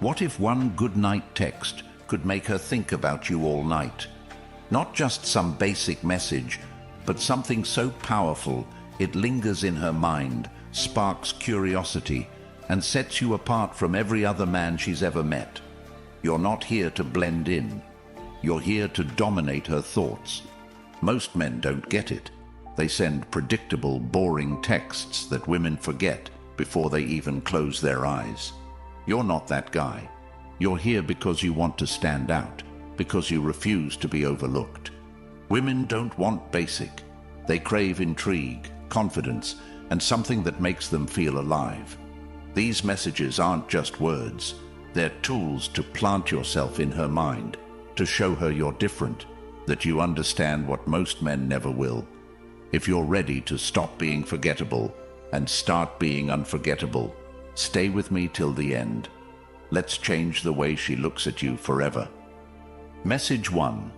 What if one goodnight text could make her think about you all night? Not just some basic message, but something so powerful it lingers in her mind, sparks curiosity, and sets you apart from every other man she's ever met. You're not here to blend in. You're here to dominate her thoughts. Most men don't get it. They send predictable, boring texts that women forget before they even close their eyes. You're not that guy. You're here because you want to stand out, because you refuse to be overlooked. Women don't want basic. They crave intrigue, confidence, and something that makes them feel alive. These messages aren't just words. They're tools to plant yourself in her mind, to show her you're different, that you understand what most men never will. If you're ready to stop being forgettable and start being unforgettable, stay with me till the end. Let's change the way she looks at you forever. Message 1.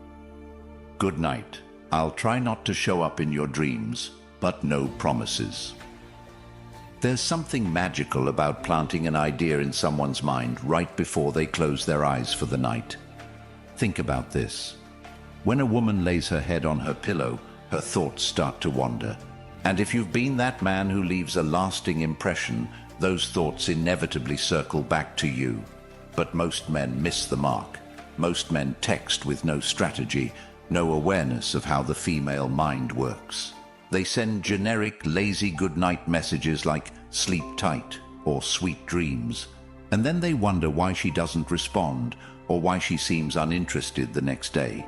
Good night. I'll try not to show up in your dreams, but no promises. There's something magical about planting an idea in someone's mind right before they close their eyes for the night. Think about this. When a woman lays her head on her pillow, her thoughts start to wander. And if you've been that man who leaves a lasting impression, those thoughts inevitably circle back to you. But most men miss the mark. Most men text with no strategy, no awareness of how the female mind works. They send generic, lazy goodnight messages like sleep tight or sweet dreams. And then they wonder why she doesn't respond or why she seems uninterested the next day.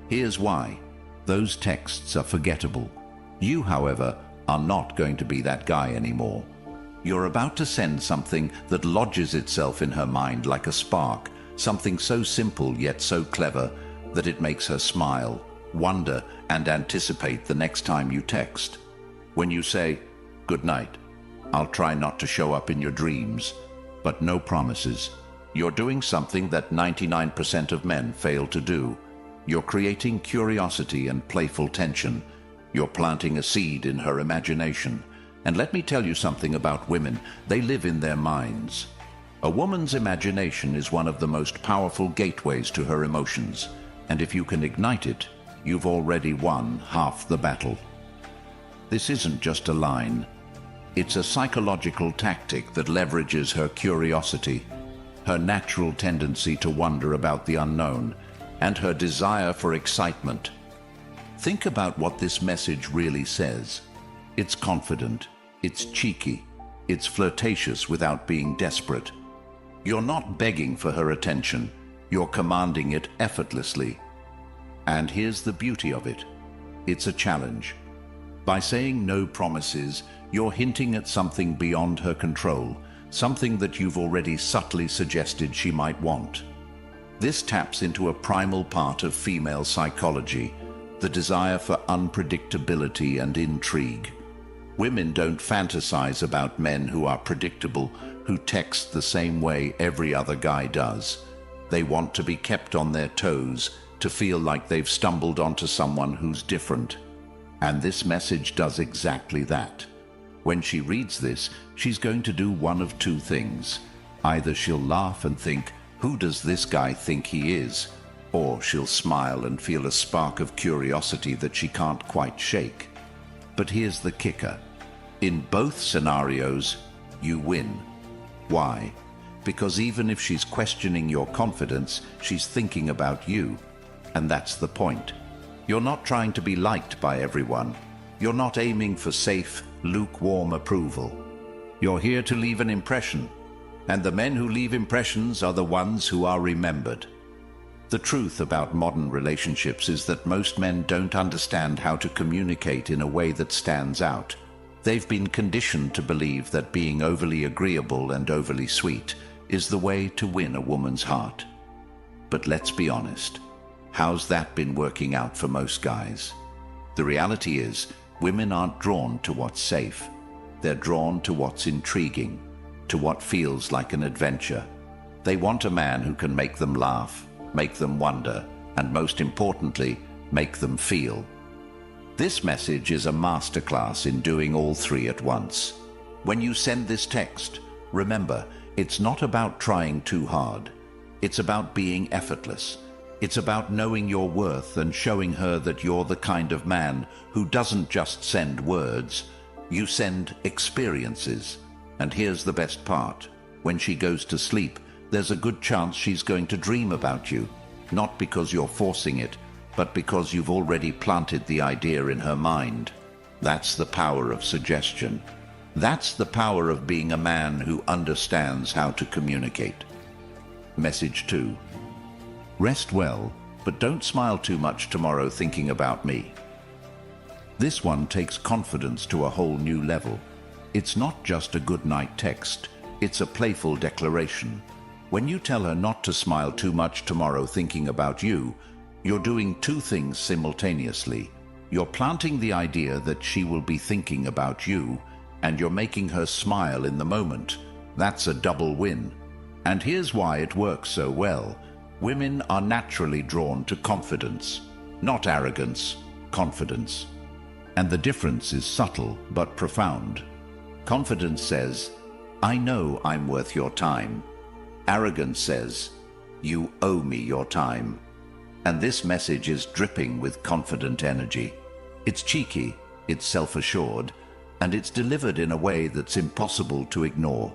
Here's why. Those texts are forgettable. You, however, are not going to be that guy anymore. You're about to send something that lodges itself in her mind like a spark, something so simple yet so clever that it makes her smile, wonder, and anticipate the next time you text. When you say, "Good night, I'll try not to show up in your dreams, but no promises," you're doing something that 99% of men fail to do. You're creating curiosity and playful tension. You're planting a seed in her imagination. And let me tell you something about women. They live in their minds. A woman's imagination is one of the most powerful gateways to her emotions. And if you can ignite it, you've already won half the battle. This isn't just a line. It's a psychological tactic that leverages her curiosity, her natural tendency to wonder about the unknown, and her desire for excitement. Think about what this message really says. It's confident, it's cheeky, it's flirtatious without being desperate. You're not begging for her attention, you're commanding it effortlessly. And here's the beauty of it. It's a challenge. By saying no promises, you're hinting at something beyond her control, something that you've already subtly suggested she might want. This taps into a primal part of female psychology, the desire for unpredictability and intrigue. Women don't fantasize about men who are predictable, who text the same way every other guy does. They want to be kept on their toes, to feel like they've stumbled onto someone who's different. And this message does exactly that. When she reads this, she's going to do one of two things. Either she'll laugh and think, "Who does this guy think he is?" Or she'll smile and feel a spark of curiosity that she can't quite shake. But here's the kicker. In both scenarios, you win. Why? Because even if she's questioning your confidence, she's thinking about you. And that's the point. You're not trying to be liked by everyone. You're not aiming for safe, lukewarm approval. You're here to leave an impression. And the men who leave impressions are the ones who are remembered. The truth about modern relationships is that most men don't understand how to communicate in a way that stands out. They've been conditioned to believe that being overly agreeable and overly sweet is the way to win a woman's heart. But let's be honest. How's that been working out for most guys? The reality is, women aren't drawn to what's safe. They're drawn to what's intriguing, to what feels like an adventure. They want a man who can make them laugh, make them wonder, and most importantly, make them feel. This message is a masterclass in doing all three at once. When you send this text, remember, It's not about trying too hard. It's about being effortless. It's about knowing your worth and showing her that you're the kind of man who doesn't just send words. You send experiences. And here's the best part. When she goes to sleep, there's a good chance she's going to dream about you. Not because you're forcing it, but because you've already planted the idea in her mind. That's the power of suggestion. That's the power of being a man who understands how to communicate. Message 2. Rest well, but don't smile too much tomorrow thinking about me. This one takes confidence to a whole new level. It's not just a good night text, it's a playful declaration. When you tell her not to smile too much tomorrow thinking about you, you're doing two things simultaneously. You're planting the idea that she will be thinking about you, and you're making her smile in the moment. That's a double win. And here's why it works so well. Women are naturally drawn to confidence, not arrogance, confidence. And the difference is subtle but profound. Confidence says, I know I'm worth your time. Arrogance says, you owe me your time. And this message is dripping with confident energy. It's cheeky, it's self-assured, and it's delivered in a way that's impossible to ignore.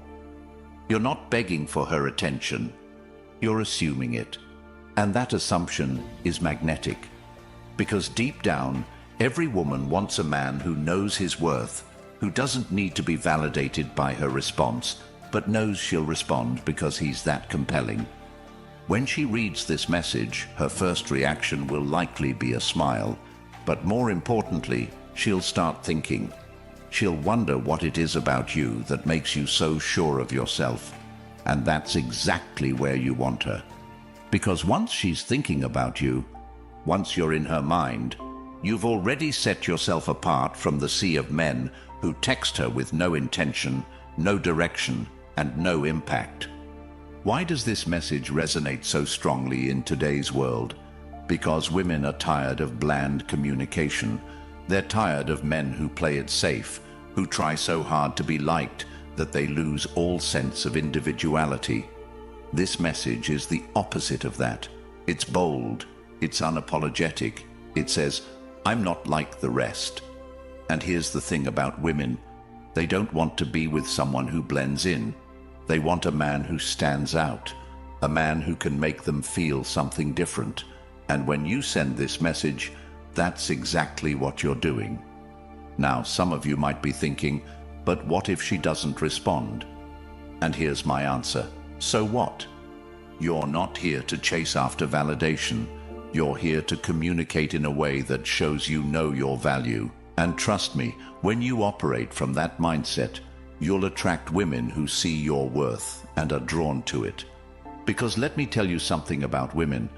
You're not begging for her attention, you're assuming it. And that assumption is magnetic. Because deep down, every woman wants a man who knows his worth, who doesn't need to be validated by her response, but knows she'll respond because he's that compelling. When she reads this message, her first reaction will likely be a smile, but more importantly, she'll start thinking. She'll wonder what it is about you that makes you so sure of yourself. And that's exactly where you want her. Because once she's thinking about you, once you're in her mind, you've already set yourself apart from the sea of men who text her with no intention, no direction, and no impact. Why does this message resonate so strongly in today's world? Because women are tired of bland communication. They're tired of men who play it safe, who try so hard to be liked that they lose all sense of individuality. This message is the opposite of that. It's bold, it's unapologetic. It says, I'm not like the rest. And here's the thing about women. They don't want to be with someone who blends in. They want a man who stands out, a man who can make them feel something different. And when you send this message, that's exactly what you're doing. Now, some of you might be thinking, but what if she doesn't respond? And here's my answer. So what? You're not here to chase after validation. You're here to communicate in a way that shows you know your value. And trust me, when you operate from that mindset, you'll attract women who see your worth and are drawn to it. Because let me tell you something about women.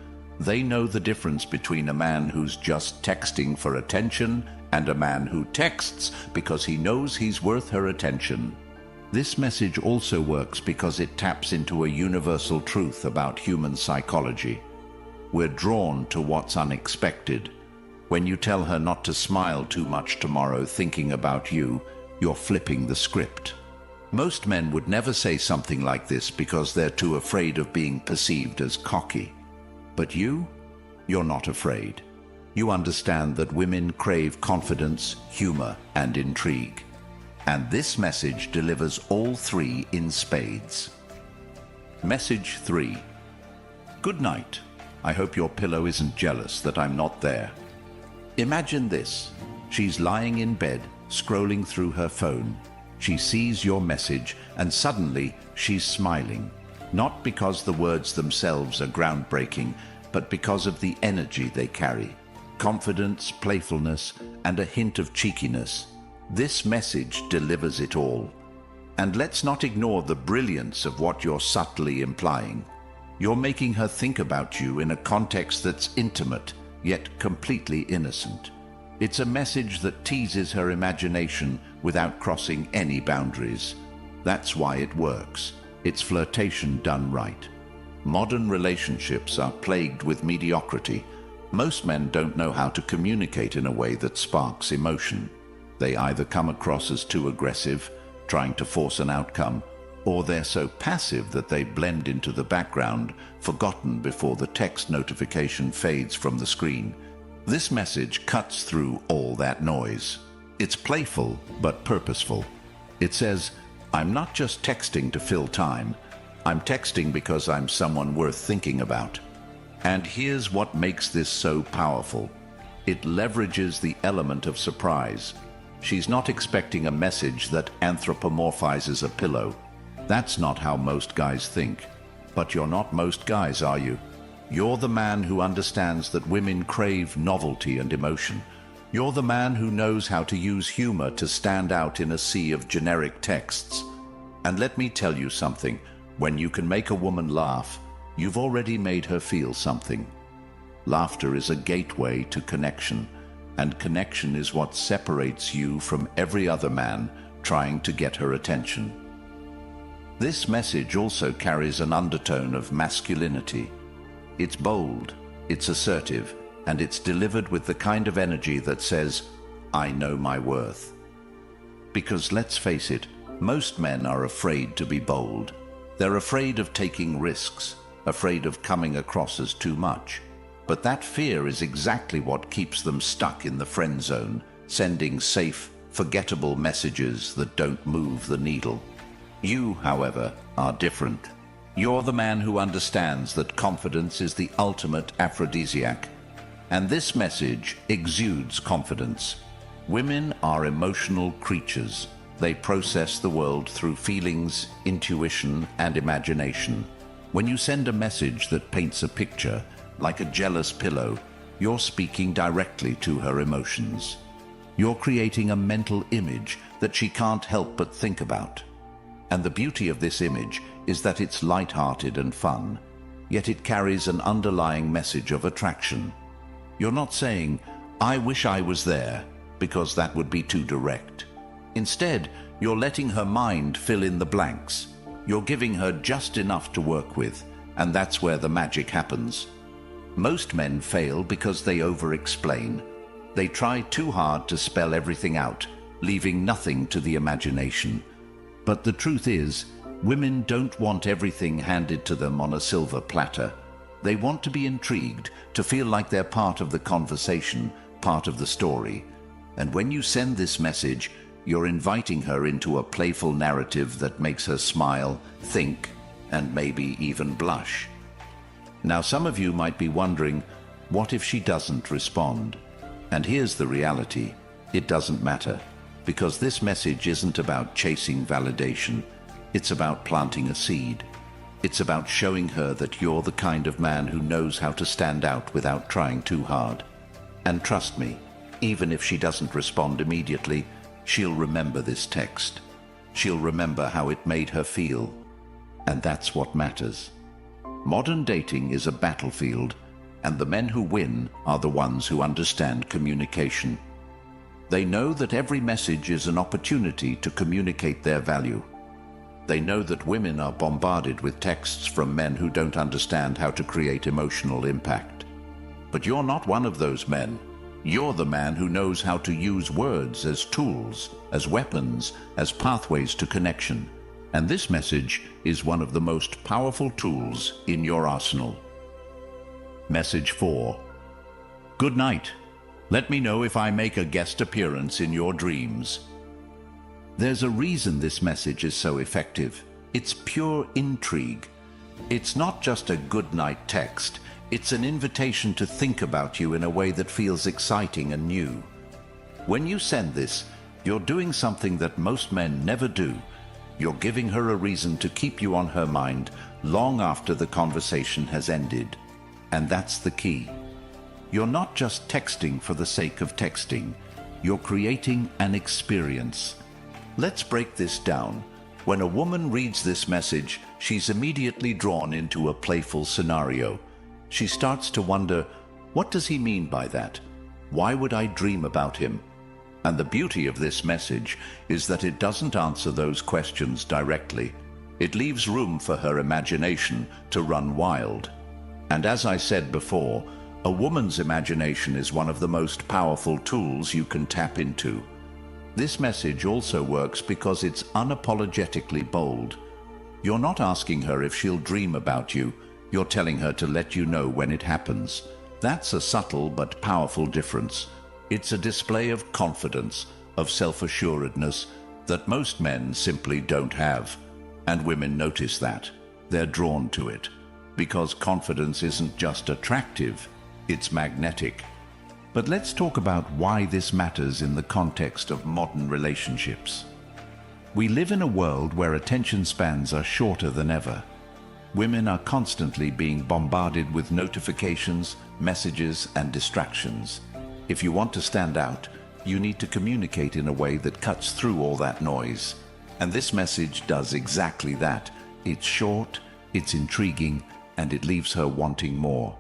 They know the difference between a man who's just texting for attention and a man who texts because he knows he's worth her attention. This message also works because it taps into a universal truth about human psychology. We're drawn to what's unexpected. When you tell her not to smile too much tomorrow thinking about you, you're flipping the script. Most men would never say something like this because they're too afraid of being perceived as cocky. But you're not afraid. You understand that women crave confidence, humor, and intrigue. And this message delivers all three in spades. Message 3. Good night. I hope your pillow isn't jealous that I'm not there. Imagine this. She's lying in bed, scrolling through her phone. She sees your message, and suddenly she's smiling. Not because the words themselves are groundbreaking, but because of the energy they carry. Confidence, playfulness, and a hint of cheekiness. This message delivers it all. And let's not ignore the brilliance of what you're subtly implying. You're making her think about you in a context that's intimate, yet completely innocent. It's a message that teases her imagination without crossing any boundaries. That's why it works. It's flirtation done right. Modern relationships are plagued with mediocrity. Most men don't know how to communicate in a way that sparks emotion. They either come across as too aggressive, trying to force an outcome, or they're so passive that they blend into the background, forgotten before the text notification fades from the screen. This message cuts through all that noise. It's playful but purposeful. It says, I'm not just texting to fill time. I'm texting because I'm someone worth thinking about. And here's what makes this so powerful. It leverages the element of surprise. She's not expecting a message that anthropomorphizes a pillow. That's not how most guys think. But you're not most guys, are you? You're the man who understands that women crave novelty and emotion. You're the man who knows how to use humor to stand out in a sea of generic texts. And let me tell you something. When you can make a woman laugh, you've already made her feel something. Laughter is a gateway to connection, and connection is what separates you from every other man trying to get her attention. This message also carries an undertone of masculinity. It's bold, it's assertive, and it's delivered with the kind of energy that says, I know my worth. Because let's face it, most men are afraid to be bold. They're afraid of taking risks, afraid of coming across as too much. But that fear is exactly what keeps them stuck in the friend zone, sending safe, forgettable messages that don't move the needle. You, however, are different. You're the man who understands that confidence is the ultimate aphrodisiac. And this message exudes confidence. Women are emotional creatures. They process the world through feelings, intuition, and imagination. When you send a message that paints a picture, like a jealous pillow, you're speaking directly to her emotions. You're creating a mental image that she can't help but think about. And the beauty of this image is that it's light-hearted and fun, yet it carries an underlying message of attraction. You're not saying, I wish I was there, because that would be too direct. Instead, you're letting her mind fill in the blanks. You're giving her just enough to work with, and that's where the magic happens. Most men fail because they over-explain. They try too hard to spell everything out, leaving nothing to the imagination. But the truth is, women don't want everything handed to them on a silver platter. They want to be intrigued, to feel like they're part of the conversation, part of the story. And when you send this message, you're inviting her into a playful narrative that makes her smile, think, and maybe even blush. Now, some of you might be wondering, what if she doesn't respond? And here's the reality. It doesn't matter. Because this message isn't about chasing validation. It's about planting a seed. It's about showing her that you're the kind of man who knows how to stand out without trying too hard. And trust me, even if she doesn't respond immediately, she'll remember this text. She'll remember how it made her feel. And that's what matters. Modern dating is a battlefield, and the men who win are the ones who understand communication. They know that every message is an opportunity to communicate their value. They know that women are bombarded with texts from men who don't understand how to create emotional impact. But you're not one of those men. You're the man who knows how to use words as tools, as weapons, as pathways to connection. And this message is one of the most powerful tools in your arsenal. Message 4. Good night. Let me know if I make a guest appearance in your dreams. There's a reason this message is so effective. It's pure intrigue. It's not just a good night text. It's an invitation to think about you in a way that feels exciting and new. When you send this, you're doing something that most men never do. You're giving her a reason to keep you on her mind long after the conversation has ended. And that's the key. You're not just texting for the sake of texting. You're creating an experience. Let's break this down. When a woman reads this message, she's immediately drawn into a playful scenario. She starts to wonder, what does he mean by that? Why would I dream about him? And the beauty of this message is that it doesn't answer those questions directly. It leaves room for her imagination to run wild. And as I said before, a woman's imagination is one of the most powerful tools you can tap into. This message also works because it's unapologetically bold. You're not asking her if she'll dream about you. You're telling her to let you know when it happens. That's a subtle but powerful difference. It's a display of confidence, of self-assuredness that most men simply don't have. And women notice that. They're drawn to it. Because confidence isn't just attractive, it's magnetic. But let's talk about why this matters in the context of modern relationships. We live in a world where attention spans are shorter than ever. Women are constantly being bombarded with notifications, messages, and distractions. If you want to stand out, you need to communicate in a way that cuts through all that noise. And this message does exactly that. It's short, it's intriguing, and it leaves her wanting more.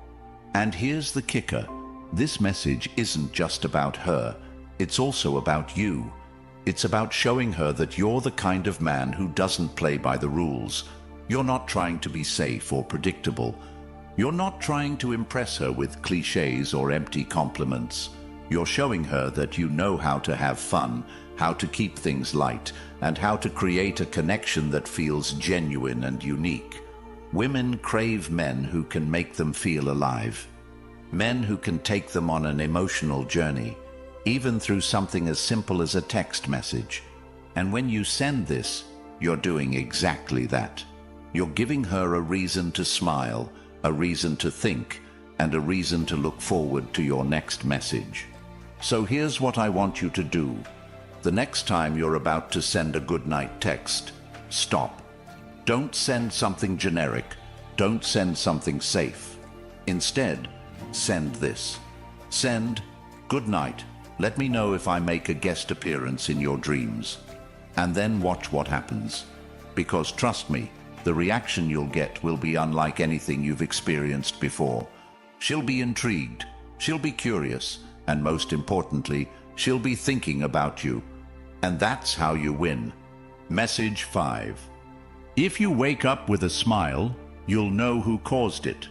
And here's the kicker. This message isn't just about her. It's also about you. It's about showing her that you're the kind of man who doesn't play by the rules. You're not trying to be safe or predictable. You're not trying to impress her with cliches or empty compliments. You're showing her that you know how to have fun, how to keep things light, and how to create a connection that feels genuine and unique. Women crave men who can make them feel alive. Men who can take them on an emotional journey, even through something as simple as a text message. And when you send this, you're doing exactly that. You're giving her a reason to smile, a reason to think, and a reason to look forward to your next message. So here's what I want you to do. The next time you're about to send a goodnight text, stop. Don't send something generic. Don't send something safe. Instead, send this. Send, "Good night. Let me know if I make a guest appearance in your dreams." And then watch what happens. Because trust me, the reaction you'll get will be unlike anything you've experienced before. She'll be intrigued. She'll be curious. And most importantly, she'll be thinking about you. And that's how you win. Message 5. If you wake up with a smile, you'll know who caused it.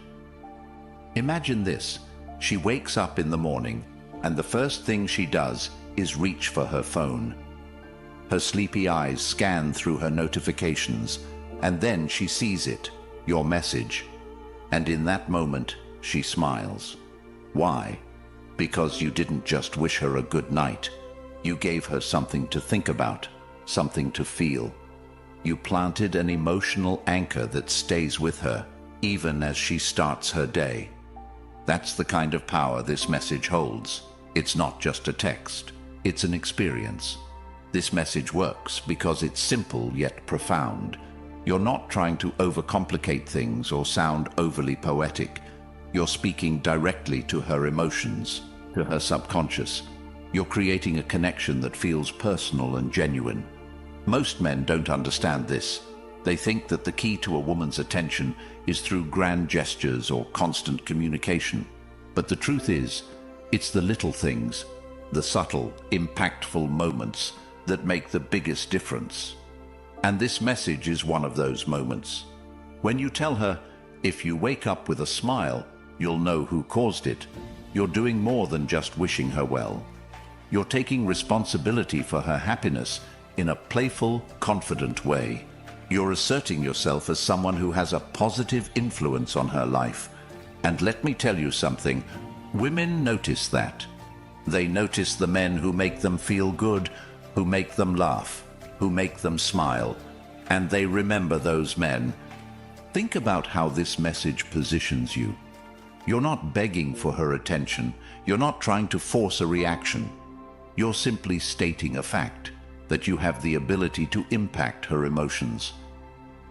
Imagine this. She wakes up in the morning, and the first thing she does is reach for her phone. Her sleepy eyes scan through her notifications, and then she sees it, your message. And in that moment, she smiles. Why? Because you didn't just wish her a good night. You gave her something to think about, something to feel. You planted an emotional anchor that stays with her, even as she starts her day. That's the kind of power this message holds. It's not just a text, it's an experience. This message works because it's simple yet profound. You're not trying to overcomplicate things or sound overly poetic. You're speaking directly to her emotions, to her subconscious. You're creating a connection that feels personal and genuine. Most men don't understand this. They think that the key to a woman's attention is through grand gestures or constant communication. But the truth is, it's the little things, the subtle, impactful moments that make the biggest difference. And this message is one of those moments. When you tell her, if you wake up with a smile, you'll know who caused it, you're doing more than just wishing her well. You're taking responsibility for her happiness in a playful, confident way. You're asserting yourself as someone who has a positive influence on her life. And let me tell you something, women notice that. They notice the men who make them feel good, who make them laugh, who make them smile, and they remember those men. Think about how this message positions you. You're not begging for her attention. You're not trying to force a reaction. You're simply stating a fact, that you have the ability to impact her emotions.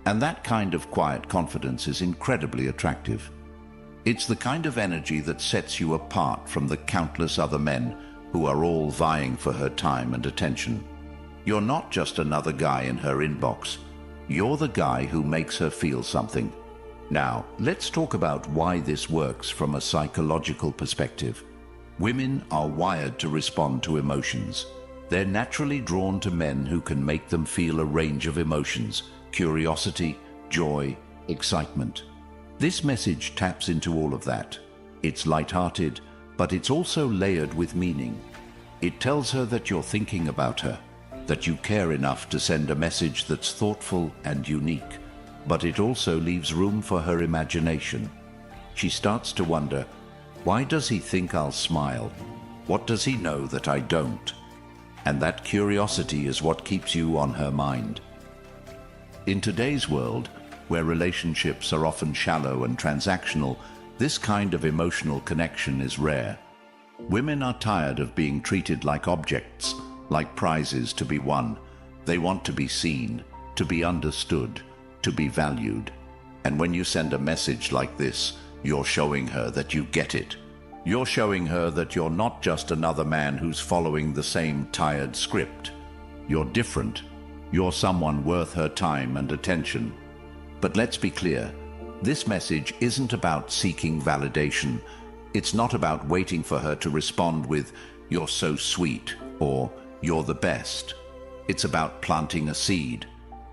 And that kind of quiet confidence is incredibly attractive. It's the kind of energy that sets you apart from the countless other men who are all vying for her time and attention. You're not just another guy in her inbox. You're the guy who makes her feel something. Now, let's talk about why this works from a psychological perspective. Women are wired to respond to emotions. They're naturally drawn to men who can make them feel a range of emotions: curiosity, joy, excitement. This message taps into all of that. It's lighthearted, but it's also layered with meaning. It tells her that you're thinking about her, that you care enough to send a message that's thoughtful and unique. but it also leaves room for her imagination. She starts to wonder, why does he think I'll smile? What does he know that I don't? And that curiosity is what keeps you on her mind. In today's world, where relationships are often shallow and transactional, this kind of emotional connection is rare. Women are tired of being treated like objects, like prizes to be won. They want to be seen, to be understood, to be valued. And when you send a message like this, you're showing her that you get it. You're showing her that you're not just another man who's following the same tired script. You're different. You're someone worth her time and attention. But let's be clear, this message isn't about seeking validation. It's not about waiting for her to respond with, "You're so sweet," or "You're the best." It's about planting a seed.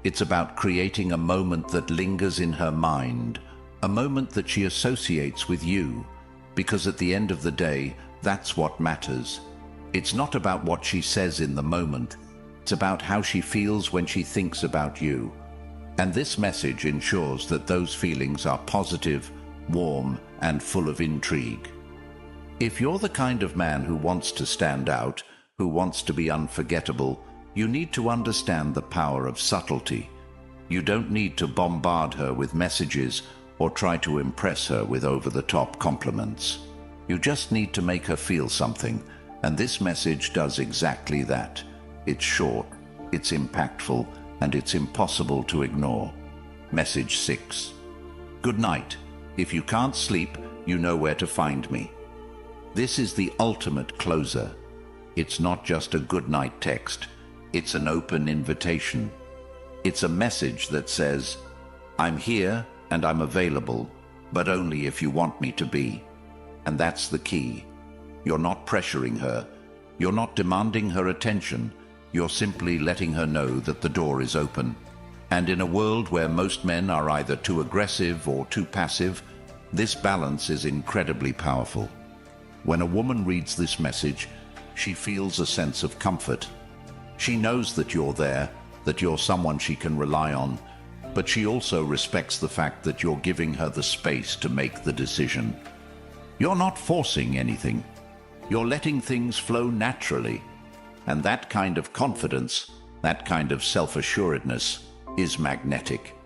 It's about creating a moment that lingers in her mind, a moment that she associates with you, because at the end of the day, that's what matters. It's not about what she says in the moment. It's about how she feels when she thinks about you. And this message ensures that those feelings are positive, warm, and full of intrigue. If you're the kind of man who wants to stand out, who wants to be unforgettable, you need to understand the power of subtlety. You don't need to bombard her with messages or try to impress her with over-the-top compliments. You just need to make her feel something, and this message does exactly that. It's short, it's impactful, and it's impossible to ignore. Message 6. Good night. If you can't sleep, you know where to find me. This is the ultimate closer. It's not just a good night text. It's an open invitation. It's a message that says, "I'm here and I'm available, but only if you want me to be." And that's the key. You're not pressuring her. You're not demanding her attention. You're simply letting her know that the door is open. And in a world where most men are either too aggressive or too passive, this balance is incredibly powerful. When a woman reads this message, she feels a sense of comfort. She knows that you're there, that you're someone she can rely on, but she also respects the fact that you're giving her the space to make the decision. You're not forcing anything. You're letting things flow naturally. And that kind of confidence, that kind of self-assuredness, is magnetic.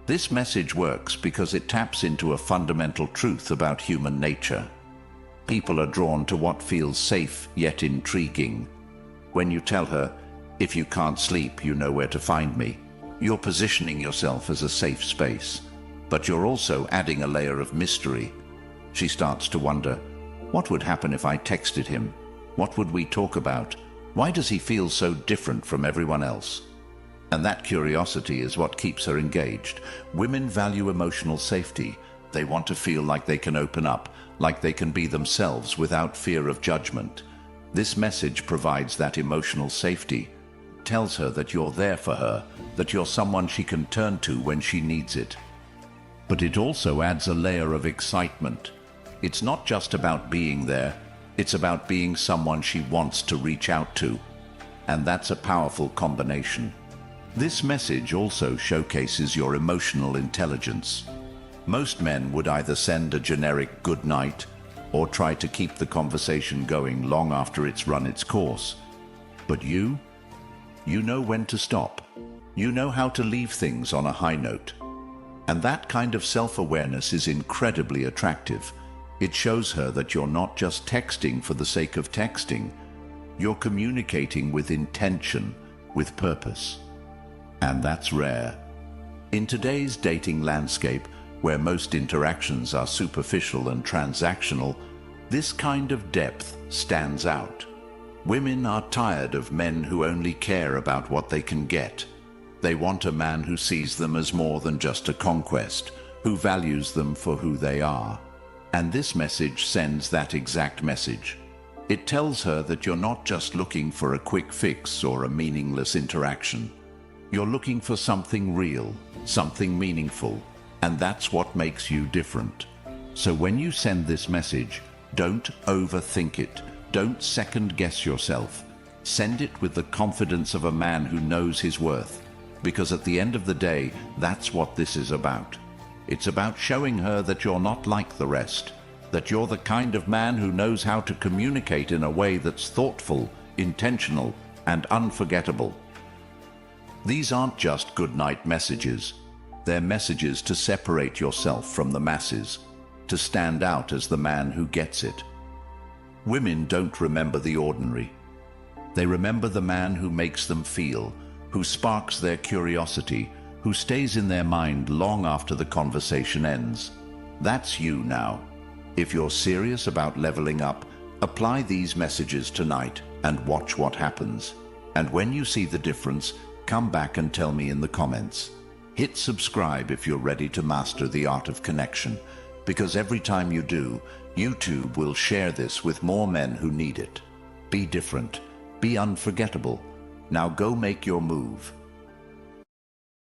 This message works because it taps into a fundamental truth about human nature. People are drawn to what feels safe yet intriguing. When you tell her, "If you can't sleep, you know where to find me," you're positioning yourself as a safe space, but you're also adding a layer of mystery. She starts to wonder, what would happen if I texted him? What would we talk about? Why does he feel so different from everyone else? And that curiosity is what keeps her engaged. Women value emotional safety. They want to feel like they can open up, like they can be themselves without fear of judgment. This message provides that emotional safety, tells her that you're there for her, that you're someone she can turn to when she needs it. But it also adds a layer of excitement. It's not just about being there, it's about being someone she wants to reach out to. And that's a powerful combination. This message also showcases your emotional intelligence. Most men would either send a generic good night or try to keep the conversation going long after it's run its course. But you know when to stop. You know how to leave things on a high note. And that kind of self-awareness is incredibly attractive. It shows her that you're not just texting for the sake of texting. You're communicating with intention, with purpose. And that's rare. In today's dating landscape, where most interactions are superficial and transactional, this kind of depth stands out. Women are tired of men who only care about what they can get. They want a man who sees them as more than just a conquest, who values them for who they are. And this message sends that exact message. It tells her that you're not just looking for a quick fix or a meaningless interaction. You're looking for something real, something meaningful, and that's what makes you different. So when you send this message, don't overthink it. Don't second-guess yourself. Send it with the confidence of a man who knows his worth. Because at the end of the day, that's what this is about. It's about showing her that you're not like the rest, that you're the kind of man who knows how to communicate in a way that's thoughtful, intentional, and unforgettable. These aren't just goodnight messages. They're messages to separate yourself from the masses, to stand out as the man who gets it. Women don't remember the ordinary. They remember the man who makes them feel, who sparks their curiosity, who stays in their mind long after the conversation ends. That's you now. If you're serious about leveling up, apply these messages tonight and watch what happens. And when you see the difference, come back and tell me in the comments. Hit subscribe if you're ready to master the art of connection, because every time you do, YouTube will share this with more men who need it. Be different. Be unforgettable. Now go make your move.